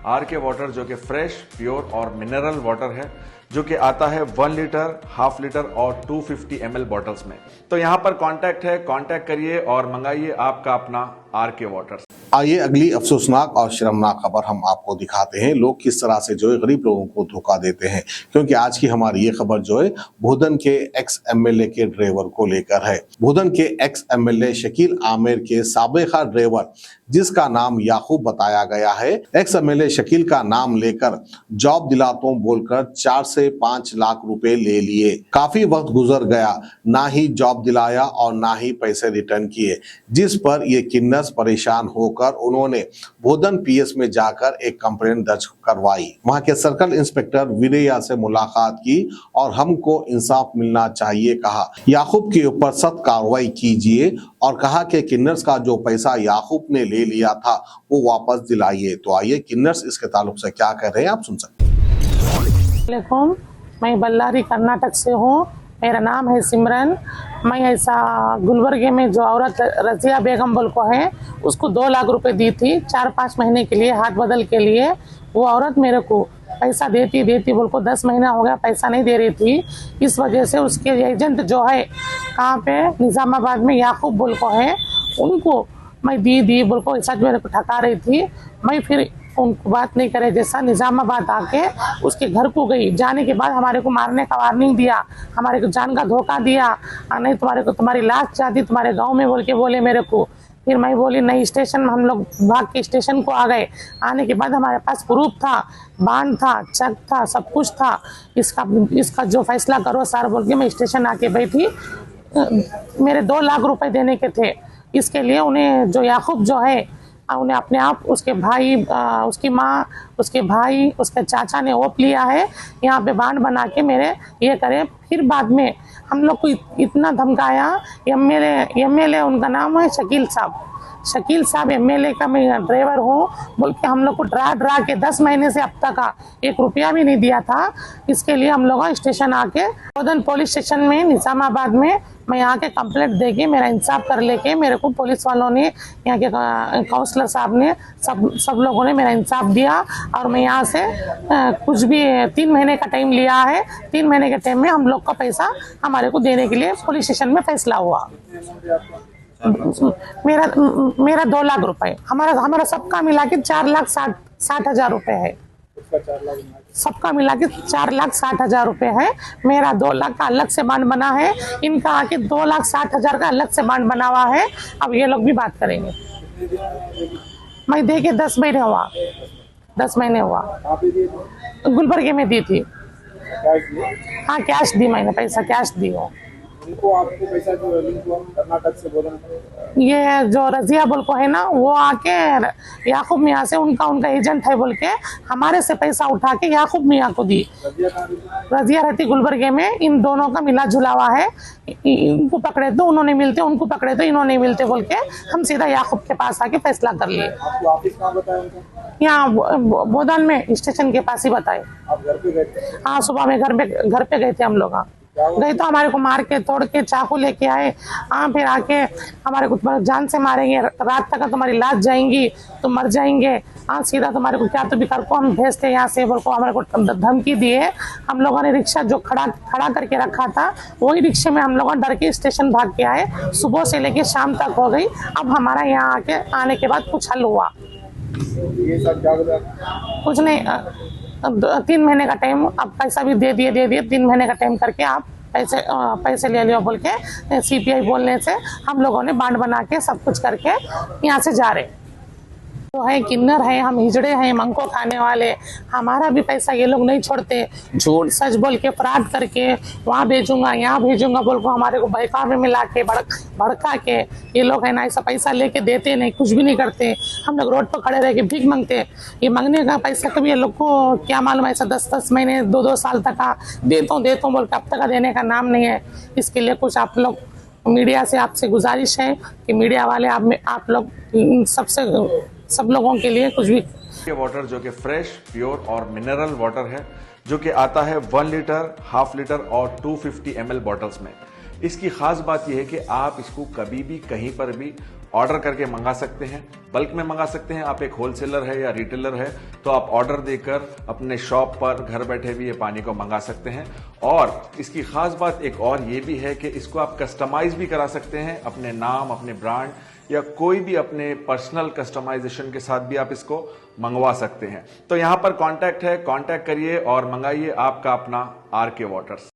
Are के water जो कि फ्रेश, प्योर और मिनरल वाटर है, जो कि आता है 1 लीटर, हाफ लीटर और 250 ml बॉटल्स में। तो यहाँ पर कांटेक्ट है, कांटेक्ट करिए और मंगाइए आपका अपना आर के वाटर। आइए अगली अफसोसनाक और शर्मनाक खबर हम आपको दिखाते हैं। लोग किस तरह से जो है गरीब लोगों को धोखा देते हैं, क्योंकि आज की हमारी ये खबर जो है भूदन के एक्स एमएलए के ड्राइवर को लेकर है। भूदन के एक्स एमएलए शकील आमिर के साबिका ड्राइवर, जिसका नाम याकूब बताया गया है, एक्स एमएलए शकील का नाम लेकर जॉब दिलाता हूं बोलकर 4 से 5 लाख रुपए ले लिए। काफी वक्त गुजर गया, ना ही जॉब दिलाया और ना ही पैसे रिटर्न किए, जिस पर ये किन्नस परेशान होकर उन्होंने भूदन पीएस में जाकर एक कंप्लेंट दर्ज करवाई। वहां के सर्कल इंस्पेक्टर वीरैया से मुलाकात की और हमको इंसाफ मिलना चाहिए कहा। याकूब के ऊपर सख्त कार्रवाई कीजिए और कहा कि किन्नर्स का जो पैसा याकूब ने ले लिया था वो वापस दिलाइए। तो आइए किन्नर्स इसके ताल्लुक से क्या कह रहे हैं, आप सुन सकते हैं। मैं बल्लारी कर्नाटक से हूँ। मेरा नाम है सिमरन। मैं ऐसा गुलबर्गे में जो औरत रजिया बेगम बोल को है, उसको 2 लाख रुपए दी थी 4-5 महीने के लिए, हाथ बदल के लिए। वो औरत मेरे को पैसा देती बोल को 10 महीना हो गया पैसा नहीं दे रही थी। इस वजह से उसके एजेंट जो है कहाँ पे, निजामाबाद में, याकूब बोल को है, उनको मैं दी बोल को सच मेरे को ठका रही थी। मैं फिर उनको बात नहीं करे जैसा निजामाबाद आके उसके घर को गई। जाने के बाद हमारे को मारने का वार्निंग दिया, हमारे को जान का धोखा दिया, नहीं तुम्हारी लाश चाहती तुम्हारे गांव में बोल के बोले मेरे को। फिर मैं बोली नहीं, स्टेशन में हम लोग भाग के स्टेशन को आ गए। आने के बाद हमारे पास प्रूफ था, बांड था, चेक था, सब कुछ था। इसका जो फैसला करो सर बोल के मैं स्टेशन आके बैठी। मेरे 2 लाख रुपए देने के थे। इसके लिए उन्हें जो याकूब जो है, उन्हें अपने आप उसके भाई, उसकी माँ, उसके भाई, उसके चाचा ने ओप लिया है, यहाँ पे बांड बना के मेरे ये करे। फिर बाद में हम लोग को इतना धमकाया। एमएलए उनका नाम है शकील साहब एमएलए का मैं ड्राइवर हूँ बोल के हम लोग को डरा के 10 महीने से अब तक का 1 रुपया भी नहीं दिया था। इसके लिए हम लोग स्टेशन आके भूदन पुलिस स्टेशन में निजामाबाद में मैं यहाँ के कंप्लेंट देके मेरा इंसाफ कर लेके मेरे को पुलिस वालों ने, यहाँ के काउंसलर साहब ने, सब लोगों ने मेरा इंसाफ दिया। और मैं यहाँ से कुछ भी 3 महीने का टाइम लिया है। 3 महीने के टाइम में हम लोग का पैसा हमारे को देने के लिए पुलिस स्टेशन में फैसला हुआ। मेरा 2 लाख रुपए, हमारा सबका मिला के 4,60,60,000 रुपए है। सबका मिला के 4,60,000 रुपए है। मेरा 2 लाख का अलग से बांड बना है, इनका आके 2,60,000 का अलग से बांड बना हुआ है। अब ये लोग भी बात करेंगे। मैं दे के 10 महीने हुआ। गुलबर्गे में दी थी। हाँ, कैश दी, मैंने पैसा कैश दी हो। आपको पैसा जो लिंक हुआ कर्नाटक से बोला, ये जो रजिया बोल को है ना, वो आके याकूब मियाँ से, उनका एजेंट है बोल के हमारे से पैसा उठा के याकूब मियाँ को दी। रजिया रहती गुलबर्गे में। इन दोनों का मिला जुला हुआ है। इनको पकड़े तो उन्होंने मिलते, उनको पकड़े तो इन्होंने मिलते बोल के हम सीधा याकूब के पास आके फैसला कर लिए। आपको ऑफिस कहाँ बताया उनका? यहाँ भूदन में स्टेशन के पास ही बताए। आप घर पे गए थे? हाँ, सुबह में घर पे गए थे हम लोग। गए तो हमारे को मार के, तोड़ के, चाकू लेके आए। हाँ, फिर आके हमारे को जान से मारेंगे, रात तक तुम्हारी लाश जाएंगी, तुम मर जाएंगे। हाँ, सीधा तुम्हारे को क्या तो भी कर को हम भेजते यहाँ से बोल को हमारे को धमकी दिए। हम लोगों ने रिक्शा जो खड़ा करके रखा था, वही रिक्शे में हम लोग डर के स्टेशन भाग के आए। सुबह से लेके शाम तक हो गई। अब हमारा यहाँ आने के बाद कुछ हल हुआ? ये सब क्या बोला? कुछ नहीं, 3 महीने का टाइम, अब पैसा भी दे दिए। 3 महीने का टाइम करके आप पैसे ले लियो बोल के सीपीआई बोलने से हम लोगों ने बांड बना के सब कुछ करके यहाँ से जा रहे। तो है किन्नर है, हम हिजड़े हैं, मंको खाने वाले। हमारा भी पैसा ये लोग नहीं छोड़ते। झूठ सच बोल के, फ्रॉड करके वहाँ भेजूंगा, यहाँ भेजूंगा बोल को हमारे को बहका में मिला के, भड़का के ये लोग है ना, ऐसा पैसा लेके देते नहीं, कुछ भी नहीं करते। हम लोग रोड पर खड़े रह के भीख मांगते। ये मांगने का पैसा कभी ये लोग को क्या मालूम, ऐसा 10-10 महीने 2-2 साल तक का देता हूँ बोल के अब तक का देने का नाम नहीं है। इसके लिए कुछ आप लोग मीडिया से आपसे गुजारिश है कि मीडिया वाले आप लोग सब लोगों के लिए कुछ भी। ये वाटर जो कि फ्रेश, प्योर और मिनरल वाटर है, जो कि आता है 1 लीटर, हाफ लीटर और 250 ml बॉटल्स में। इसकी खास बात यह है कि आप इसको कभी भी कहीं पर भी ऑर्डर करके मंगा सकते हैं, बल्क में मंगा सकते हैं। आप एक होलसेलर है या रिटेलर है तो आप ऑर्डर देकर अपने शॉप पर घर बैठे भी ये पानी को मंगा सकते हैं। और इसकी खास बात एक और ये भी है कि इसको आप कस्टमाइज भी करा सकते हैं अपने नाम, अपने ब्रांड या कोई भी अपने पर्सनल कस्टमाइजेशन के साथ भी आप इसको मंगवा सकते हैं। तो यहां पर कांटेक्ट है, कांटेक्ट करिए और मंगाइए आपका अपना आर के वाटर्स।